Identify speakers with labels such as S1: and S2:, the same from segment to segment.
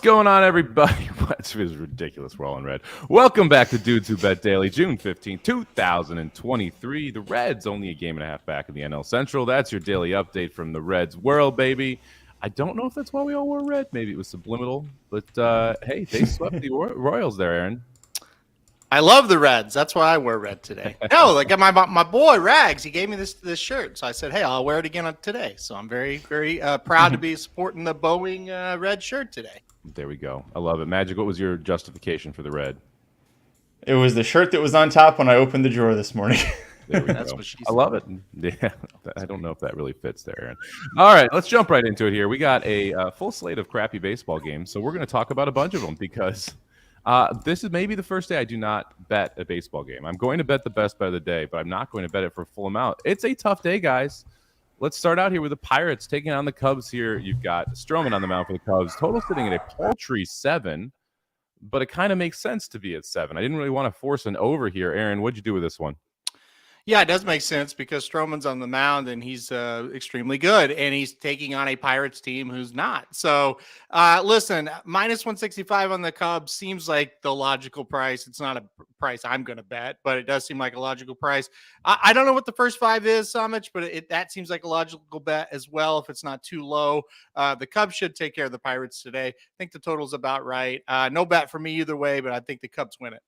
S1: going on, everybody? It was ridiculous. We're all in red. Welcome back to Dudes Who Bet Daily, June 15, 2023. The Reds only a game and a half back in the NL Central. That's your daily update from the Reds world, baby. I don't know if that's why we all wore red. Maybe it was subliminal. But, hey, they swept the Royals there, Aaron.
S2: I love the Reds. That's why I wear red today. No, like my boy Rags, he gave me this shirt. So I said, hey, I'll wear it again today. So I'm very, very proud to be supporting the Boeing red shirt today.
S1: There we go. I love it. Magic, what was your justification for the red?
S3: It was the shirt that was on top when I opened the drawer this morning.
S1: There we go. I love it. Yeah, I don't know if that really fits there, Aaron. All right, let's jump right into it here. We got a full slate of crappy baseball games, so we're going to talk about a bunch of them because this is maybe the first day I do not bet a baseball game. I'm going to bet the best bet of the day, but I'm not going to bet it for a full amount. It's a tough day, guys. Let's start out here with the Pirates taking on the Cubs here. You've got Stroman on the mound for the Cubs. Total sitting at a paltry 7, but it kind of makes sense to be at 7. I didn't really want to force an over here. Aaron, what'd you do with this one?
S2: Yeah, it does make sense because Stroman's on the mound and he's extremely good, and he's taking on a Pirates team who's not. So, listen, minus 165 on the Cubs seems like the logical price. It's not a price I'm going to bet, but it does seem like a logical price. I don't know what the first 5 is, Somich, but that seems like a logical bet as well if it's not too low. The Cubs should take care of the Pirates today. I think the total's about right. No bet for me either way, but I think the Cubs win it.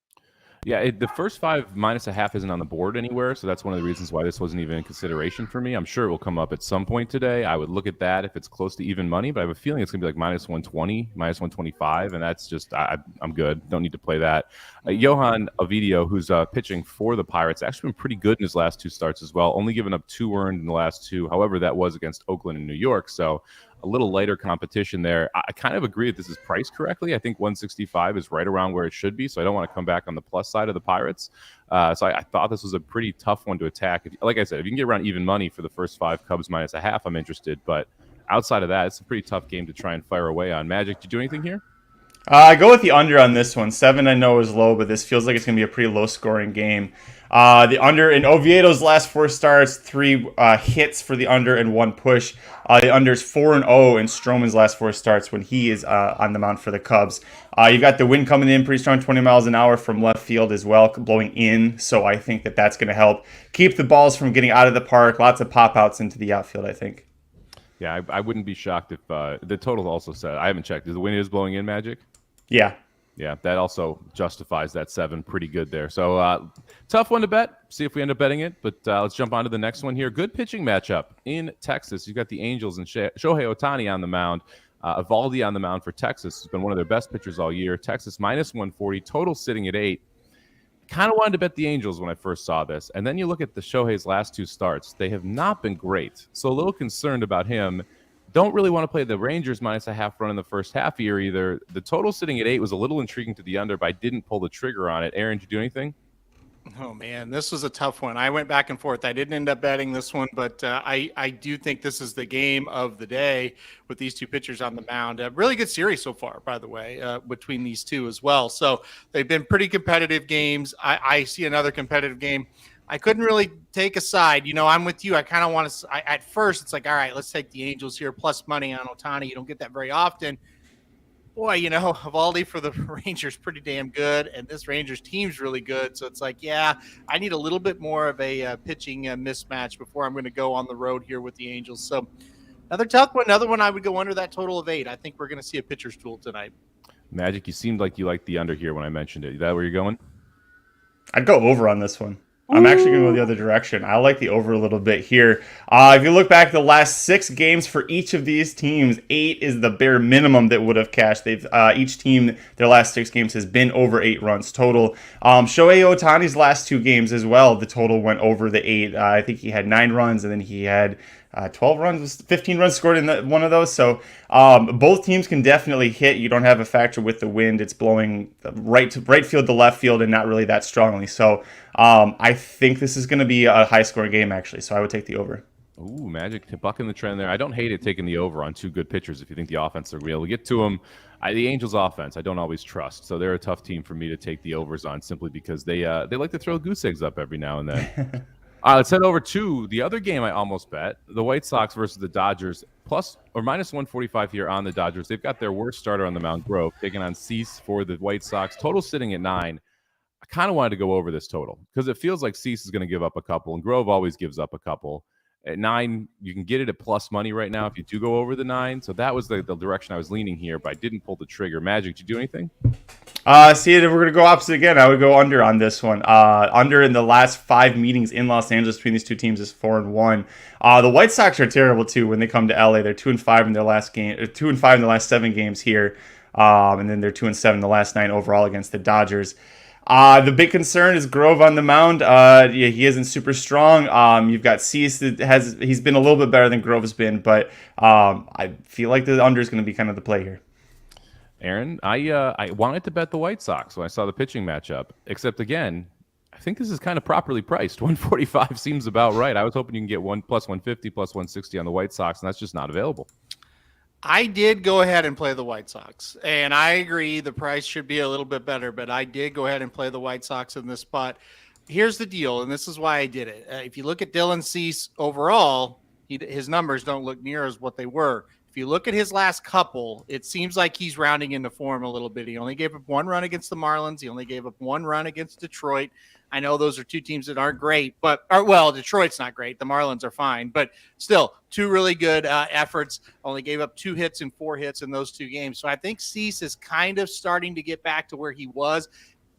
S1: Yeah, the first 5 minus a half isn't on the board anywhere, so that's one of the reasons why this wasn't even in consideration for me. I'm sure it will come up at some point today. I would look at that if it's close to even money, but I have a feeling it's going to be like minus 120, minus 125, and that's just I'm good. Don't need to play that. Johan Ovidio, who's pitching for the Pirates, actually been pretty good in his last 2 starts as well, only given up 2 earned in the last 2. However, that was against Oakland and New York, so a little lighter competition there. I kind of agree that this is priced correctly. I think 165 is right around where it should be, so I don't want to come back on the plus side of the Pirates. So I thought this was a pretty tough one to attack. Like I said, if you can get around even money for the first 5 Cubs minus a half, I'm interested. But outside of that, it's a pretty tough game to try and fire away on. Magic, did you do anything here?
S3: I go with the under on this one. 7 I know is low, but this feels like it's going to be a pretty low-scoring game. The under in Oviedo's last 4 starts, 3 hits for the under and 1 push. The under is 4-0 in Stroman's last 4 starts when he is on the mound for the Cubs. You've got the wind coming in pretty strong, 20 miles an hour from left field as well, blowing in. So I think that that's going to help keep the balls from getting out of the park. Lots of pop-outs into the outfield, I think.
S1: Yeah, I wouldn't be shocked if the total also said, I haven't checked, is the wind is blowing in, Magic?
S3: Yeah.
S1: Yeah, that also justifies that 7 pretty good there. So tough one to bet. See if we end up betting it. But let's jump on to the next one here. Good pitching matchup in Texas. You've got the Angels and Shohei Ohtani on the mound. Evaldi on the mound for Texas. Has been one of their best pitchers all year. Texas minus 140. Total sitting at 8. Kind of wanted to bet the Angels when I first saw this. And then you look at the Shohei's last 2 starts. They have not been great. So a little concerned about him. Don't really want to play the Rangers minus a half run in the first half here either. The total sitting at 8 was a little intriguing to the under, but I didn't pull the trigger on it. Aaron, did you do anything?
S2: Oh, man, this was a tough one. I went back and forth. I didn't end up betting this one, but I do think this is the game of the day with these 2 pitchers on the mound. A really good series so far, by the way, between these 2 as well. So they've been pretty competitive games. I see another competitive game. I couldn't really take a side. You know, I'm with you. I kind of want to – at first, it's like, all right, let's take the Angels here, plus money on Ohtani. You don't get that very often. Boy, you know, Evaldi for the Rangers pretty damn good, and this Rangers team's really good. So it's like, yeah, I need a little bit more of a pitching mismatch before I'm going to go on the road here with the Angels. So another tough one. Another one I would go under that total of 8. I think we're going to see a pitcher's duel tonight.
S1: Magic, you seemed like you liked the under here when I mentioned it. Is that where you're going?
S3: I'd go over on this one. I'm actually going to go the other direction. I like the over a little bit here. If you look back the last 6 games for each of these teams, 8 is the bare minimum that would have cashed. They've each team, their last 6 games has been over 8 runs total. Shohei Ohtani's last 2 games as well, the total went over the 8. I think he had 9 runs, and then he had 12 runs, 15 runs scored in one of those. So both teams can definitely hit. You don't have a factor with the wind. It's blowing right field to left field and not really that strongly. So I think this is going to be a high-scoring game, actually. So I would take the over.
S1: Ooh, Magic bucking the trend there. I don't hate it taking the over on 2 good pitchers if you think the offense are real. We get to them. The Angels' offense, I don't always trust. So they're a tough team for me to take the overs on simply because they like to throw goose eggs up every now and then. Let's head over to the other game I almost bet, the White Sox versus the Dodgers. plus or minus 145 here on the Dodgers. They've got their worst starter on the mound, Grove, taking on Cease for the White Sox. Total sitting at 9. I kind of wanted to go over this total because it feels like Cease is going to give up a couple, and Grove always gives up a couple. At 9, you can get it at plus money right now if you do go over the 9. So that was the direction I was leaning here, but I didn't pull the trigger. Magic, did you do anything?
S3: See, if we're going to go opposite again, I would go under on this one. Under in the last 5 meetings in Los Angeles between these two teams is 4-1. The White Sox are terrible too when they come to LA. They're 2-5 in their last game, 2-5 in the last 7 games here, and then they're 2-7 in the last 9 overall against the Dodgers. The big concern is Grove on the mound. He isn't super strong. You've got Cease that he's been a little bit better than Grove has been, but I feel like the under is going to be kind of the play here.
S1: Aaron, I wanted to bet the White Sox when I saw the pitching matchup, except again, I think this is kind of properly priced. 145 seems about right. I was hoping you can get plus 150, plus 160 on the White Sox, and that's just not available.
S2: I did go ahead and play the White Sox, and I agree the price should be a little bit better, but I did go ahead and play the White Sox in this spot. Here's the deal, and this is why I did it. If you look at Dylan Cease overall, his numbers don't look near as what they were. If you look at his last couple, it seems like he's rounding into form a little bit. He only gave up 1 run against the Marlins. He only gave up 1 run against Detroit. I know those are 2 teams that aren't great, Detroit's not great. The Marlins are fine, but still 2 really good efforts. Only gave up 2 hits and 4 hits in those 2 games. So I think Cease is kind of starting to get back to where he was.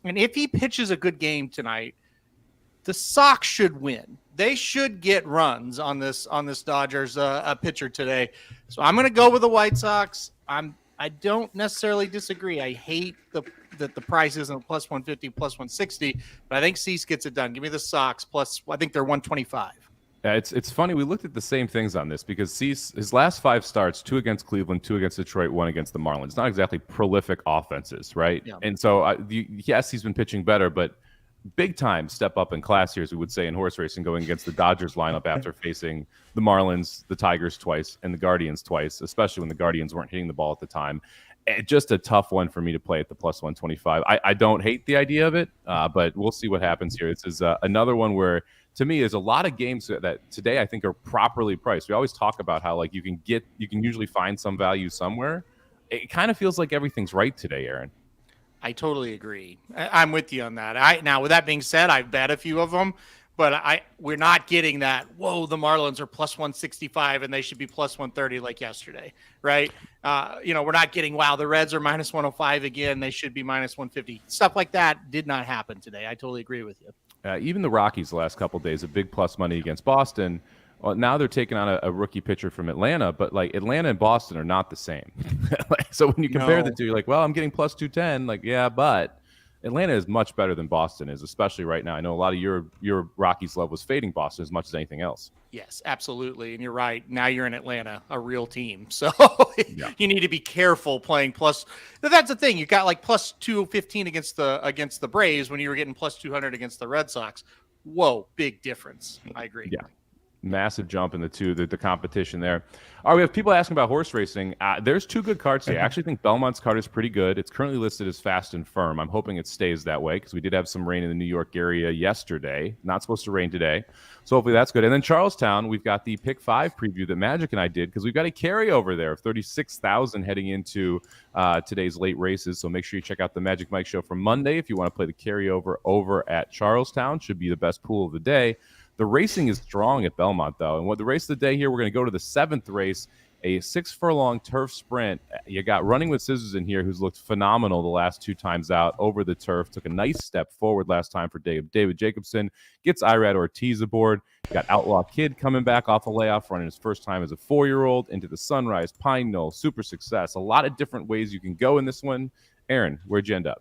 S2: And if he pitches a good game tonight, the Sox should win. They should get runs on this Dodgers pitcher today. So I'm going to go with the White Sox. I don't necessarily disagree. I hate that the price isn't plus 150, plus 160, but I think Cease gets it done. Give me the Sox plus. I think they're 125.
S1: Yeah, it's funny. We looked at the same things on this because Cease, his last 5 starts, 2 against Cleveland, 2 against Detroit, 1 against the Marlins. Not exactly prolific offenses, right? Yeah. And so, yes, he's been pitching better, but big time step up in class here, as we would say in horse racing, going against the Dodgers lineup after facing the Marlins, the Tigers twice, and the Guardians twice, especially when the Guardians weren't hitting the ball at the time. Just a tough one for me to play at the plus 125. I don't hate the idea of it, but we'll see what happens here. This is another one where, to me, there's a lot of games that today I think are properly priced. We always talk about how like you can usually find some value somewhere. It kind of feels like everything's right today, Aaron.
S2: I totally agree. I'm with you on that. Now, with that being said, I've bet a few of them, but we're not getting that, whoa, the Marlins are plus 165 and they should be plus 130 like yesterday, right? We're not getting, wow, the Reds are minus 105 again. They should be minus 150. Stuff like that did not happen today. I totally agree with you.
S1: Even the Rockies the last couple of days, a big plus money against Boston. Well, now they're taking on a rookie pitcher from Atlanta, but like Atlanta and Boston are not the same. So when you compare the two, you're like, well, I'm getting plus 210. Like, yeah, but Atlanta is much better than Boston is, especially right now. I know a lot of your Rockies love was fading Boston as much as anything else.
S2: Yes, absolutely. And you're right. Now you're in Atlanta, a real team. So you need to be careful playing plus. That's the thing. You got like plus 215 against the Braves when you were getting plus 200 against the Red Sox. Whoa, big difference. I agree.
S1: Yeah. Massive jump in the competition there. All right, we have people asking about horse racing. There's 2 good cards today. I actually think Belmont's card is pretty good. It's currently listed as fast and firm. I'm hoping it stays that way because we did have some rain in the New York area yesterday. Not supposed to rain today. So hopefully that's good. And then Charlestown, we've got the Pick 5 preview that Magic and I did because we've got a carryover there of 36,000 heading into today's late races. So make sure you check out the Magic Mike show from Monday if you want to play the carryover over at Charlestown. Should be the best pool of the day. The racing is strong at Belmont, though. And what the race of the day here, we're going to go to the 7th race, a 6-furlong turf sprint. You got Running with Scissors in here, who's looked phenomenal the last 2 times out over the turf. Took a nice step forward last time for David Jacobson. Gets Irad Ortiz aboard. You got Outlaw Kid coming back off a layoff, running his first time as a 4-year-old into the Sunrise, Pine Knoll, Super Success. A lot of different ways you can go in this one. Aaron, where'd you end up?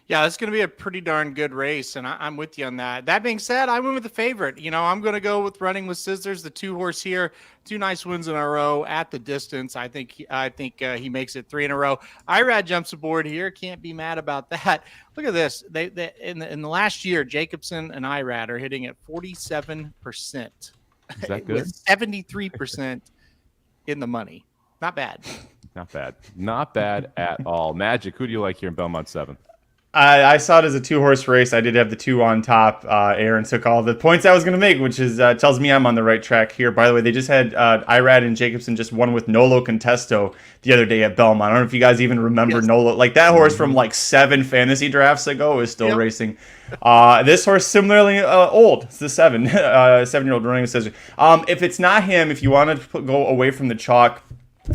S2: Yeah, it's going to be a pretty darn good race, and I'm with you on that. That being said, I went with the favorite. I'm going to go with Running with Scissors, the 2-horse here. 2 nice wins in a row at the distance. I think he makes it 3 in a row. Irad jumps aboard here. Can't be mad about that. Look at this. They in the last year, Jacobson and Irad are hitting at 47%.
S1: Is that good?
S2: With 73% in the money. Not bad.
S1: Not bad. Not bad at all. Magic, who do you like here in Belmont 7?
S3: I saw it as a 2-horse race. I did have the 2 on top. Aaron took all the points I was going to make, which is tells me I'm on the right track here. By the way, they just had Irad and Jacobson just won with Nolo Contesto the other day at Belmont. I don't know if you guys even remember Nolo. Like that horse from like 7 fantasy drafts ago is still racing. This horse similarly old. It's the 7-year-old running scissors. If it's not him, if you want to go away from the chalk,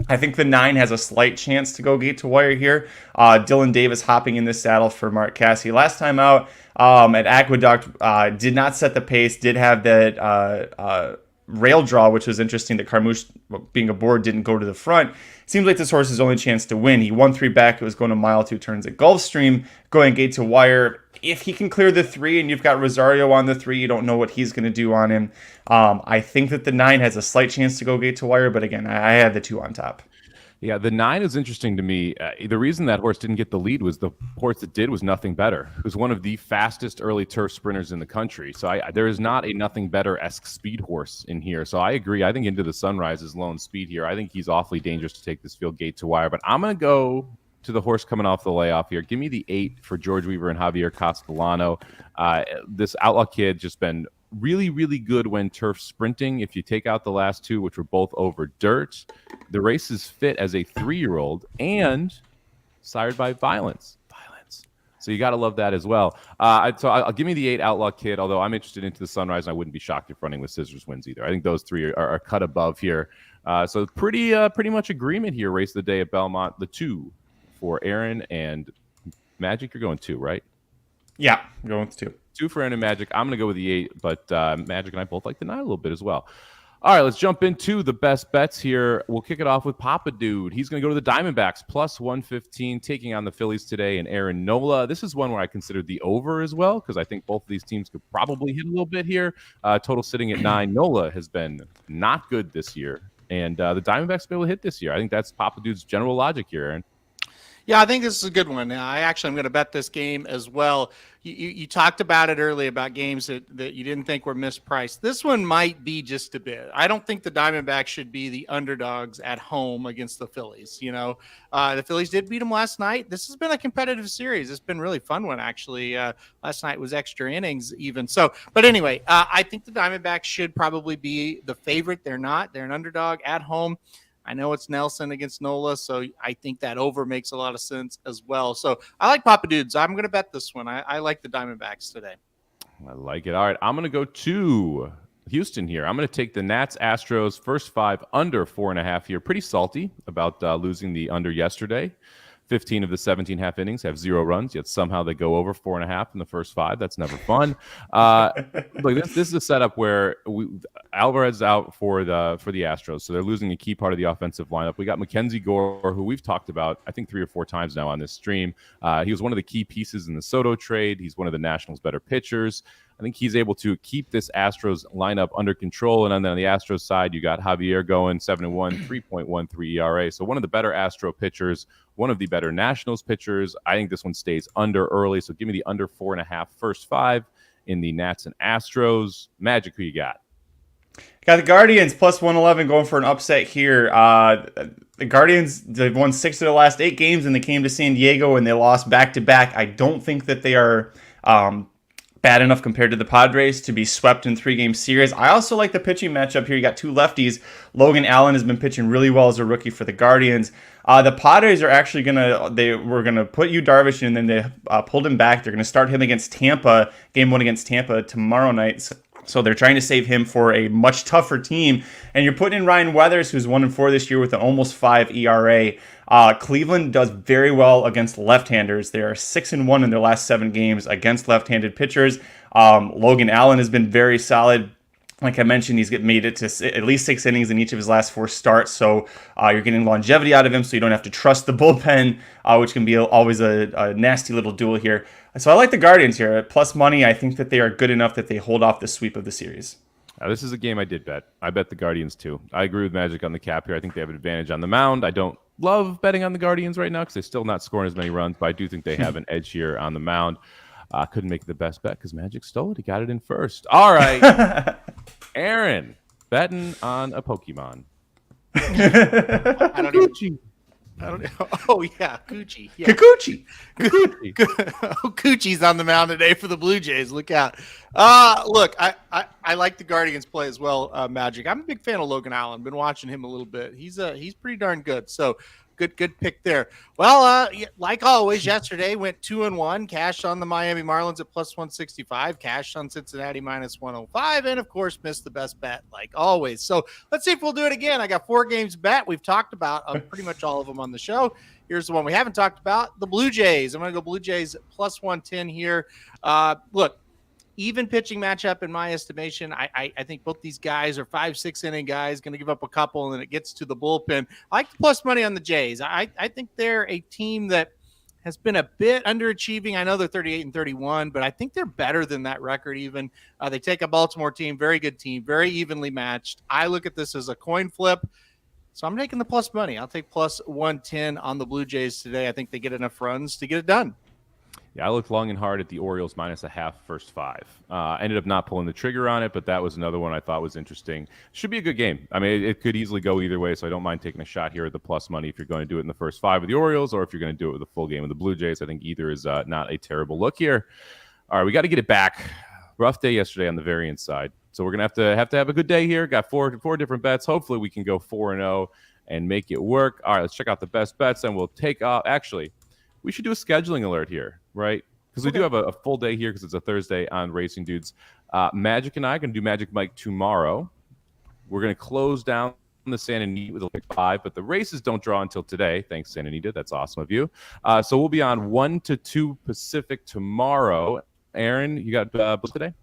S3: I think the 9 has a slight chance to go gate to wire here. Dylan Davis hopping in this saddle for Mark Cassidy. Last time out at Aqueduct, did not set the pace, did have that rail draw, which was interesting that Carmouche, being aboard, didn't go to the front. Seems like this horse's only chance to win. He won 3 back. It was going a mile 2 turns at Gulfstream, going gate to wire. If he can clear the 3 and you've got Rosario on the 3, you don't know what he's going to do on him. I think that the 9 has a slight chance to go gate to wire, but again, I had the 2 on top.
S1: Yeah, the 9 is interesting to me. The reason that horse didn't get the lead was the horse that did was Nothing Better, who's one of the fastest early turf sprinters in the country. So there is not a Nothing Better-esque speed horse in here. So I agree. I think Into the Sunrise is lone speed here. I think he's awfully dangerous to take this field gate to wire. But I'm going to go to the horse coming off the layoff here. Give me the 8 for George Weaver and Javier Castellano. This Outlaw Kid just been really, really good when turf sprinting. If you take out the last 2, which were both over dirt, the race is fit as a 3-year-old and sired by violence. So you got to love that as well. So I'll give me the 8 Outlaw Kid, although I'm interested Into the Sunrise, and I wouldn't be shocked if Running with Scissors wins either. I think those 3 are cut above here. So pretty much agreement here. Race of the day at Belmont. The 2 for Aaron and Magic. You're going 2, right?
S3: Yeah, I'm going with 2.
S1: 2 for Aaron and Magic. I'm going to go with the 8, but Magic and I both like the 9 a little bit as well. All right, let's jump into the best bets here. We'll kick it off with Papa Dude. He's going to go to the Diamondbacks, plus 115, taking on the Phillies today, and Aaron Nola. This is one where I considered the over as well, because I think both of these teams could probably hit a little bit here. Total sitting at 9. Nola has been not good this year, and the Diamondbacks will be able to hit this year. I think that's Papa Dude's general logic here, Aaron.
S2: Yeah, I think this is a good one. I'm going to bet this game as well. You talked about it earlier about games that you didn't think were mispriced. This one might be just a bit. I don't think the Diamondbacks should be the underdogs at home against the Phillies. The Phillies did beat them last night. This has been a competitive series. It's been a really fun one, actually. Last night was extra innings even. So, but anyway, I think the Diamondbacks should probably be the favorite. They're not. They're an underdog at home. I know it's Nelson against Nola, so I think that over makes a lot of sense as well. So I like Papa Dudes. I'm going to bet this one. I like the Diamondbacks today.
S1: I like it. All right, I'm going to go to Houston here. I'm going to take the Nats Astros first 5 under 4.5 here. Pretty salty about losing the under yesterday. 15 of the 17 half innings have 0 runs, yet somehow they go over 4.5 in the first 5. That's never fun. Look, this is a setup where Alvarez is out for the Astros, so they're losing a key part of the offensive lineup. We got Mackenzie Gore, who we've talked about, I think 3 or 4 times now on this stream. He was one of the key pieces in the Soto trade. He's one of the Nationals' better pitchers. I think he's able to keep this Astros lineup under control. And then on the Astros side, you got Javier going 7-1, 3.13 ERA. So one of the better Astro pitchers, one of the better Nationals pitchers. I think this one stays under early. So give me the under 4.5 first 5 in the Nats and Astros. Magic, who you got?
S3: Got the Guardians plus 111 going for an upset here. The Guardians, they've won 6 of the last 8 games, and they came to San Diego and they lost back-to-back. I don't think that they are bad enough compared to the Padres to be swept in 3-game series. I also like the pitching matchup here. You got 2 lefties. Logan Allen has been pitching really well as a rookie for the Guardians. The Padres are actually were gonna put Yu Darvish in, and then they pulled him back. They're gonna start him against Tampa, game 1 against Tampa tomorrow night. So they're trying to save him for a much tougher team. And you're putting in Ryan Weathers, who's 1-4 this year with an almost 5 ERA. Cleveland does very well against left-handers. They are 6-1 in their last 7 games against left-handed pitchers. Logan Allen has been very solid. Like I mentioned, he's made it to at least 6 innings in each of his last 4 starts. So you're getting longevity out of him, so you don't have to trust the bullpen, which can be always a nasty little duel here. So I like the Guardians here. Plus money, I think that they are good enough that they hold off the sweep of the series.
S1: This is a game I did bet. I bet the Guardians too. I agree with Magic on the cap here. I think they have an advantage on the mound. I don't love betting on the Guardians right now because they're still not scoring as many runs, but I do think they have an edge here on the mound. Couldn't make it the best bet because Magic stole it. He got it in first. All right. Aaron, betting on a Pokemon.
S2: I don't even. I don't know. Oh yeah, Coochie. Yeah.
S3: Kikuchi.
S2: Oh, Coochie's on the mound today for the Blue Jays. Look out. Look, I like the Guardians play as well, Magic. I'm a big fan of Logan Allen. Been watching him a little bit. He's pretty darn good. So good pick there. Well, like always, yesterday went 2-1. Cashed on the Miami Marlins at plus 165. Cashed on Cincinnati minus 105. And, of course, missed the best bet like always. So let's see if we'll do it again. I got 4 games bet. We've talked about pretty much all of them on the show. Here's the one we haven't talked about, the Blue Jays. I'm going to go Blue Jays plus 110 here. Look, even pitching matchup in my estimation. I think both these guys are 5-6 inning guys, going to give up a couple, and then it gets to the bullpen. I like the plus money on the Jays. I think they're a team that has been a bit underachieving. I know they're 38-31, but I think they're better than that record even. They take a Baltimore team, very good team, very evenly matched. I look at this as a coin flip. So I'm taking the plus money. I'll take plus 110 on the Blue Jays today. I think they get enough runs to get it done.
S1: Yeah, I looked long and hard at the Orioles minus a half first 5. Ended up not pulling the trigger on it, but that was another one I thought was interesting. Should be a good game. I mean, it could easily go either way, so I don't mind taking a shot here at the plus money if you're going to do it in the first 5 with the Orioles or if you're going to do it with the full game of the Blue Jays. I think either is not a terrible look here. All right, we got to get it back. Rough day yesterday on the variance side. So we're going to have a good day here. Got four different bets. Hopefully we can go 4-0 and make it work. All right, let's check out the best bets, and we'll take off. Actually, we should do a scheduling alert here, right? Because we do have a full day here because it's a Thursday on Racing Dudes. Magic and I are going to do Magic Mike tomorrow. We're going to close down the Santa Anita with a pick 5, but the races don't draw until today. Thanks, Santa Anita. That's awesome of you. So we'll be on 1 to 2 Pacific tomorrow. Aaron, you got Blitz today?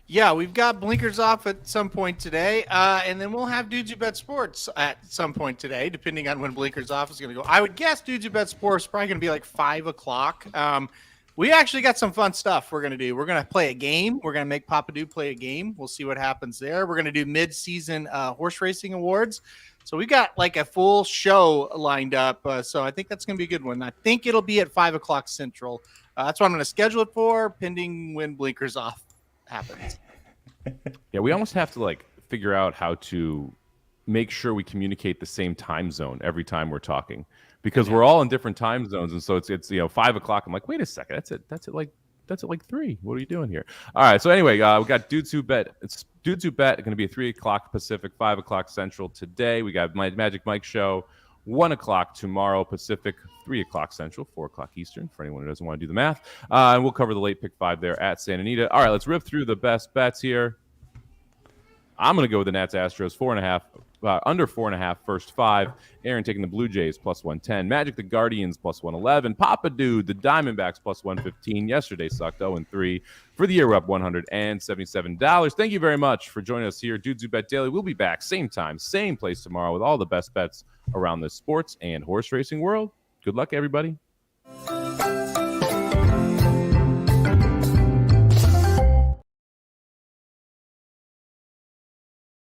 S2: Yeah, we've got blinkers off at some point today, and then we'll have Dudes Who Bet Sports at some point today, depending on when blinkers off is going to go. I would guess Dudes Who Bet Sports is probably going to be like 5 o'clock. We actually got some fun stuff we're going to do. We're going to play a game. We're going to make Papa Do play a game. We'll see what happens there. We're going to do mid-season horse racing awards. So we got like a full show lined up. So I think that's going to be a good one. I think it'll be at 5 o'clock Central. That's what I'm going to schedule it for, pending when blinkers off happens.
S1: Yeah, we almost have to like figure out how to make sure we communicate the same time zone every time we're talking, because we're all in different time zones, and so it's 5 o'clock. I'm like, wait a second, that's it like 3. What are you doing here? All right, so anyway, we got Dudes Who Bet. It's Dudes Who Bet going to be at 3 o'clock Pacific, 5 o'clock Central today. We got my Magic Mike show 1 o'clock tomorrow Pacific, 3 o'clock Central, 4 o'clock Eastern, for anyone who doesn't want to do the math. And we'll cover the late pick 5 there at Santa Anita. All right, let's rip through the best bets here. I'm going to go with the Nats Astros, 4.5, under 4.5 first 5. Aaron taking the Blue Jays plus 110. Magic the Guardians plus 111. Papa Dude, the Diamondbacks plus 115. Yesterday sucked 0-3. For the year, we're up $177. Thank you very much for joining us here. Dudes Who Bet Daily. We'll be back same time, same place tomorrow with all the best bets around the sports and horse racing world. Good luck, everybody.